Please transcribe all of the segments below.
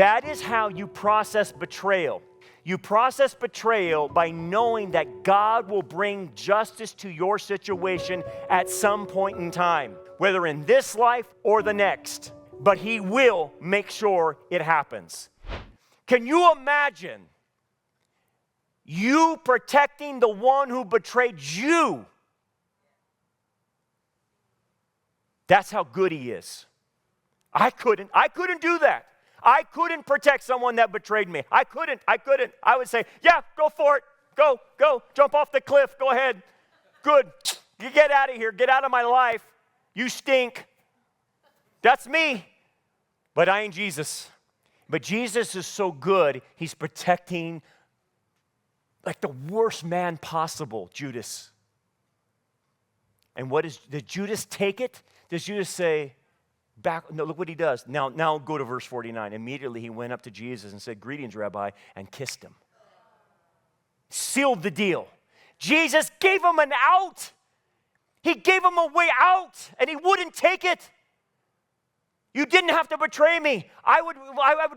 That is how you process betrayal. You process betrayal by knowing that God will bring justice to your situation at some point in time, whether in this life or the next. But He will make sure it happens. Can you imagine you protecting the one who betrayed you? That's how good He is. I couldn't do that. I couldn't protect someone that betrayed me. I couldn't. I would say, yeah, go for it. Go, jump off the cliff. Go ahead. Good. You get out of here. Get out of my life. You stink. That's me. But I ain't Jesus. But Jesus is so good, He's protecting like the worst man possible, Judas. And did Judas take it? Does Judas say, no, look what he does. Now go to verse 49. Immediately he went up to Jesus and said, "Greetings, Rabbi," and kissed Him. Sealed the deal. Jesus gave him an out. He gave him a way out, and he wouldn't take it. You didn't have to betray me. I would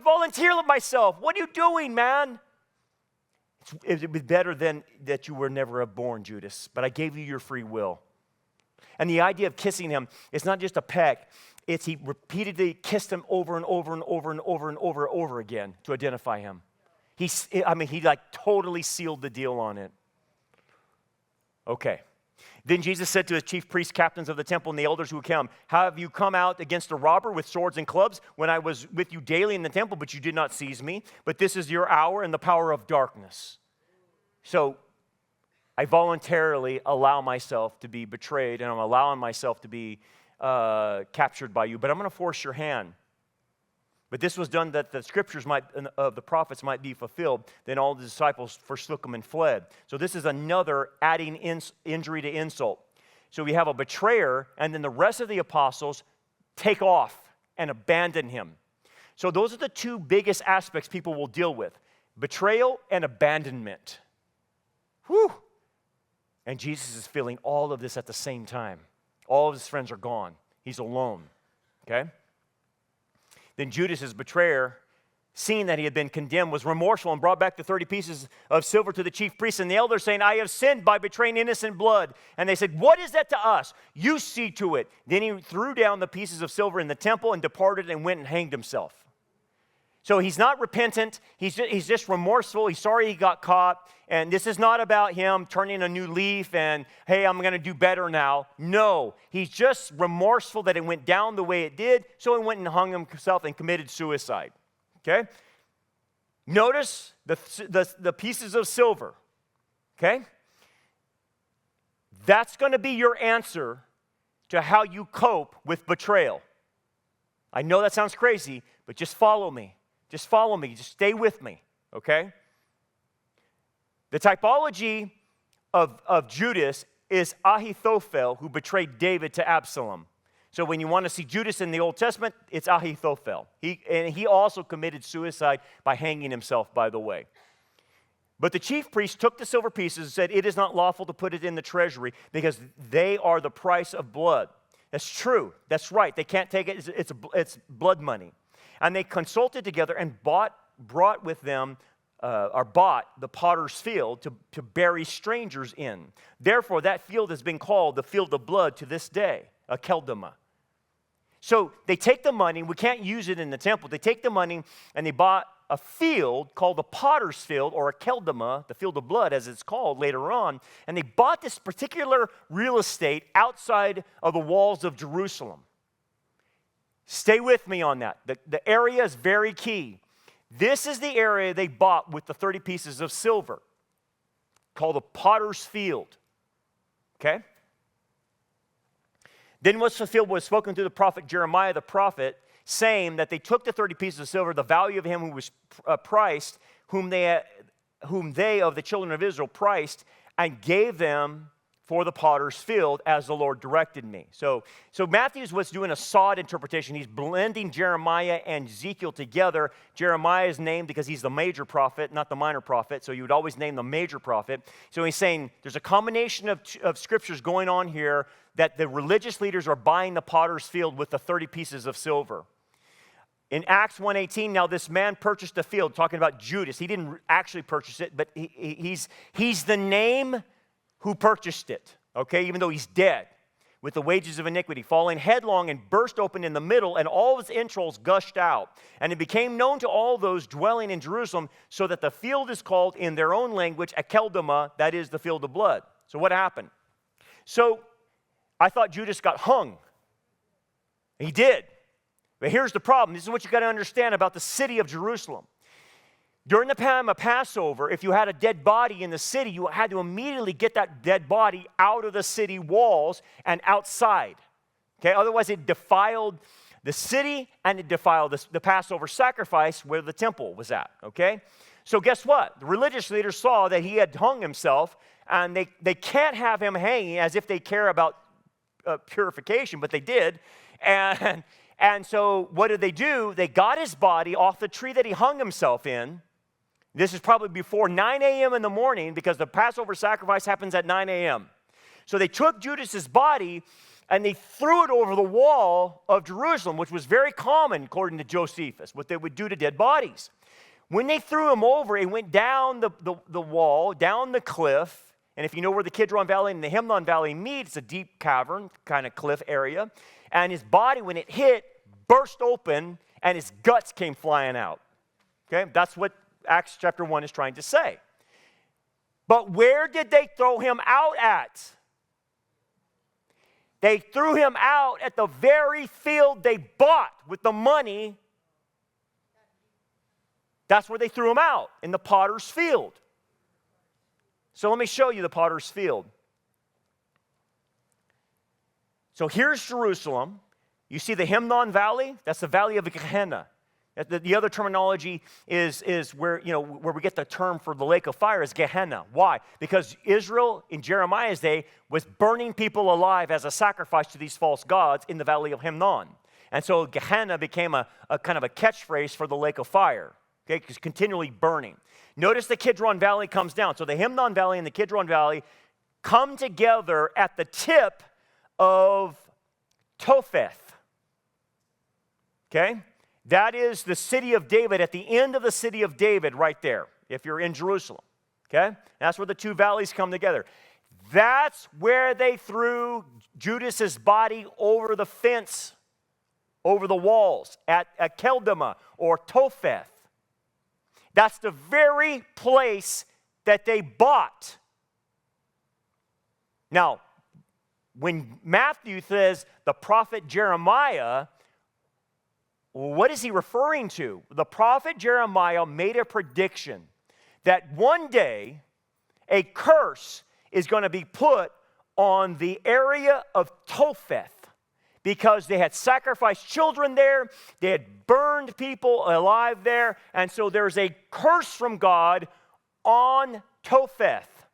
volunteer myself. What are you doing, man? It would be better than that you were never born, Judas, but I gave you your free will. And the idea of kissing him is not just a peck. It's he repeatedly kissed him over and over and over and over and over again to identify him. He like totally sealed the deal on it. Okay. Then Jesus said to his chief priests, captains of the temple, and the elders who came, "Have you come out against a robber with swords and clubs when I was with you daily in the temple, but you did not seize me? But this is your hour and the power of darkness." So I voluntarily allow myself to be betrayed, and I'm allowing myself to be captured by you, but I'm going to force your hand. But this was done that the scriptures of the prophets might be fulfilled. Then all the disciples forsook him and fled. So this is another adding injury to insult. So we have a betrayer, and then the rest of the apostles take off and abandon him. So those are the two biggest aspects people will deal with: betrayal and abandonment. Whew! And Jesus is feeling all of this at the same time. All of his friends are gone. He's alone. Okay? Then Judas, his betrayer, seeing that he had been condemned, was remorseful and brought back the 30 pieces of silver to the chief priests and the elders, saying, "I have sinned by betraying innocent blood." And they said, "What is that to us? You see to it." Then he threw down the pieces of silver in the temple and departed and went and hanged himself. So he's not repentant. He's just remorseful. He's sorry he got caught. And this is not about him turning a new leaf and, hey, I'm going to do better now. No, he's just remorseful that it went down the way it did. So he went and hung himself and committed suicide. Okay? Notice the pieces of silver. Okay? That's going to be your answer to how you cope with betrayal. I know that sounds crazy, but just follow me. Just follow me. Just stay with me, okay? The typology of Judas is Ahithophel, who betrayed David to Absalom. So when you want to see Judas in the Old Testament, it's Ahithophel. He also committed suicide by hanging himself, by the way. But the chief priest took the silver pieces and said, "It is not lawful to put it in the treasury because they are the price of blood." That's true. That's right. They can't take it. It's blood money. And they consulted together and bought the potter's field to bury strangers in. Therefore, that field has been called the field of blood to this day, a keldama. So they take the money. We can't use it in the temple. They take the money and they bought a field called the potter's field, or a keldama, the field of blood as it's called later on. And they bought this particular real estate outside of the walls of Jerusalem. Stay with me on that. The area is very key. This is the area they bought with the 30 pieces of silver, called the potter's field. Okay? Then was fulfilled what was spoken through the prophet Jeremiah the prophet, saying that they took the 30 pieces of silver, the value of him who was priced, whom they of the children of Israel priced, and gave them for the potter's field as the Lord directed me. So Matthew was doing a sod interpretation. He's blending Jeremiah and Ezekiel together. Jeremiah is named because he's the major prophet, not the minor prophet. So you would always name the major prophet. So he's saying there's a combination of scriptures going on here that the religious leaders are buying the potter's field with the 30 pieces of silver. In Acts 1:18, now this man purchased a field, talking about Judas. He didn't actually purchase it, but he's the name who purchased it, okay, even though he's dead, with the wages of iniquity, falling headlong and burst open in the middle, and all of his entrails gushed out. And it became known to all those dwelling in Jerusalem, so that the field is called in their own language, Akeldama, that is the field of blood. So what happened? So I thought Judas got hung. He did. But here's the problem. This is what you got to understand about the city of Jerusalem. During the time of Passover, if you had a dead body in the city, you had to immediately get that dead body out of the city walls and outside. Okay? Otherwise, it defiled the city and it defiled the Passover sacrifice where the temple was at. Okay? So guess what? The religious leaders saw that he had hung himself, and they can't have him hanging as if they care about purification, but they did. And so what did they do? They got his body off the tree that he hung himself in. This is probably before 9 a.m. in the morning, because the Passover sacrifice happens at 9 a.m. So they took Judas's body and they threw it over the wall of Jerusalem, which was very common, according to Josephus, what they would do to dead bodies. When they threw him over, it went down the wall, down the cliff. And if you know where the Kidron Valley and the Himnon Valley meet, it's a deep cavern, kind of cliff area. And his body, when it hit, burst open, and his guts came flying out. Okay, that's what Acts chapter 1 is trying to say. But where did they throw him out at? They threw him out at the very field they bought with the money. That's where they threw him out, in the potter's field. So let me show you the potter's field. So here's Jerusalem. You see the Himnon Valley? That's the valley of Gehenna. The other terminology is where we get the term for the lake of fire is Gehenna. Why? Because Israel in Jeremiah's day was burning people alive as a sacrifice to these false gods in the valley of Himnon. And so Gehenna became a kind of a catchphrase for the lake of fire. Okay, because continually burning. Notice the Kidron Valley comes down. So the Himnon Valley and the Kidron Valley come together at the tip of Topheth. Okay? That is the city of David, at the end of the city of David right there, if you're in Jerusalem. Okay? That's where the two valleys come together. That's where they threw Judas's body over the fence, over the walls, at Akeldama or Topheth. That's the very place that they bought. Now, when Matthew says the prophet Jeremiah, what is he referring to? The prophet Jeremiah made a prediction that one day a curse is going to be put on the area of Topheth, because they had sacrificed children there, they had burned people alive there, and so there's a curse from God on Topheth,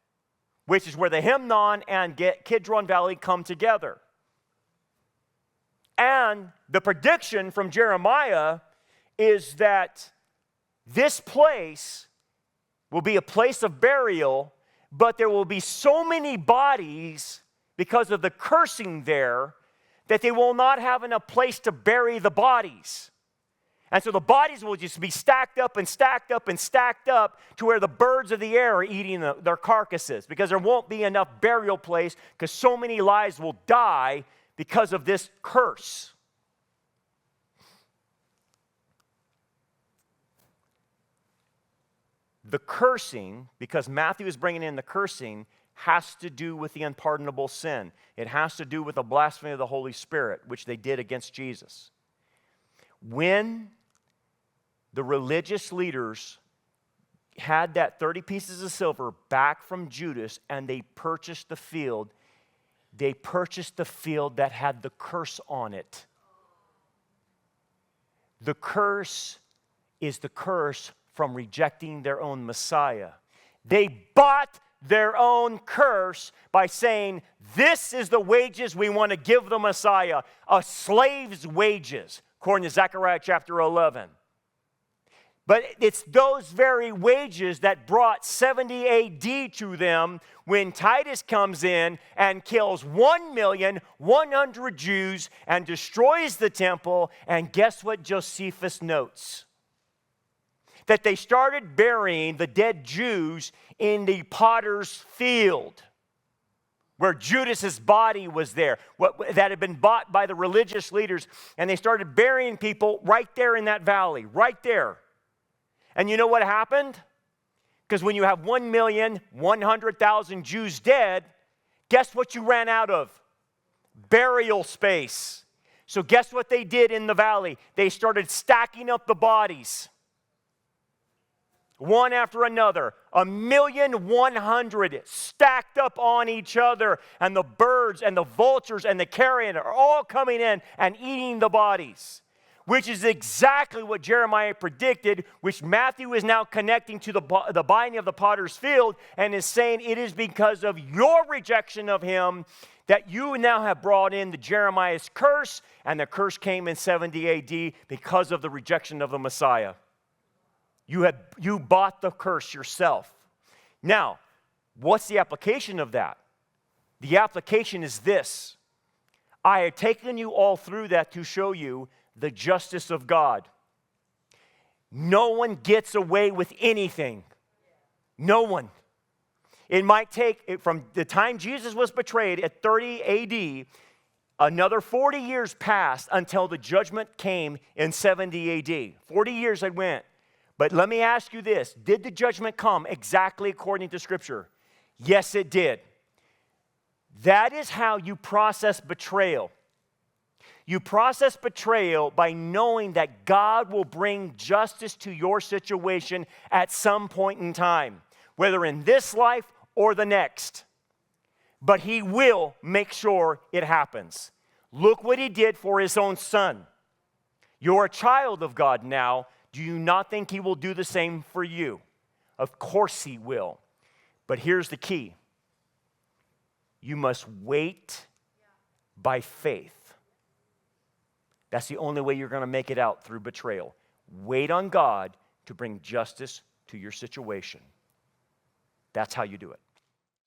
which is where the Himnon and Kidron Valley come together. And the prediction from Jeremiah is that this place will be a place of burial, but there will be so many bodies because of the cursing there that they will not have enough place to bury the bodies. And so the bodies will just be stacked up and stacked up and stacked up to where the birds of the air are eating their carcasses, because there won't be enough burial place, because so many lives will die because of this curse. The cursing, because Matthew is bringing in the cursing, has to do with the unpardonable sin. It has to do with the blasphemy of the Holy Spirit, which they did against Jesus. When the religious leaders had that 30 pieces of silver back from Judas and they purchased the field that had the curse on it. The curse is the curse from rejecting their own Messiah. They bought their own curse by saying, this is the wages we want to give the Messiah, a slave's wages, according to Zechariah chapter 11. But it's those very wages that brought 70 AD to them when Titus comes in and kills 1,100,000 Jews and destroys the temple. And guess what Josephus notes? That they started burying the dead Jews in the potter's field, where Judas's body was there, that had been bought by the religious leaders. And they started burying people right there in that valley, right there. And you know what happened? Because when you have 1,100,000 Jews dead, guess what you ran out of? Burial space. So guess what they did in the valley? They started stacking up the bodies, one after another, 1,100,000 stacked up on each other, and the birds and the vultures and the carrion are all coming in and eating the bodies, which is exactly what Jeremiah predicted, which Matthew is now connecting to the buying of the potter's field, and is saying it is because of your rejection of him that you now have brought in the Jeremiah's curse, and the curse came in 70 AD because of the rejection of the Messiah. You bought the curse yourself. Now, what's the application of that? The application is this. I have taken you all through that to show you the justice of God. No one gets away with anything. No one. It might take, from the time Jesus was betrayed at 30 AD, another 40 years passed until the judgment came in 70 AD. 40 years it went. But let me ask you this. Did the judgment come exactly according to Scripture? Yes, it did. That is how you process betrayal. You process betrayal by knowing that God will bring justice to your situation at some point in time, whether in this life or the next. But he will make sure it happens. Look what he did for his own son. You're a child of God now. Do you not think he will do the same for you? Of course he will. But here's the key. You must wait by faith. That's the only way you're going to make it out through betrayal. Wait on God to bring justice to your situation. That's how you do it.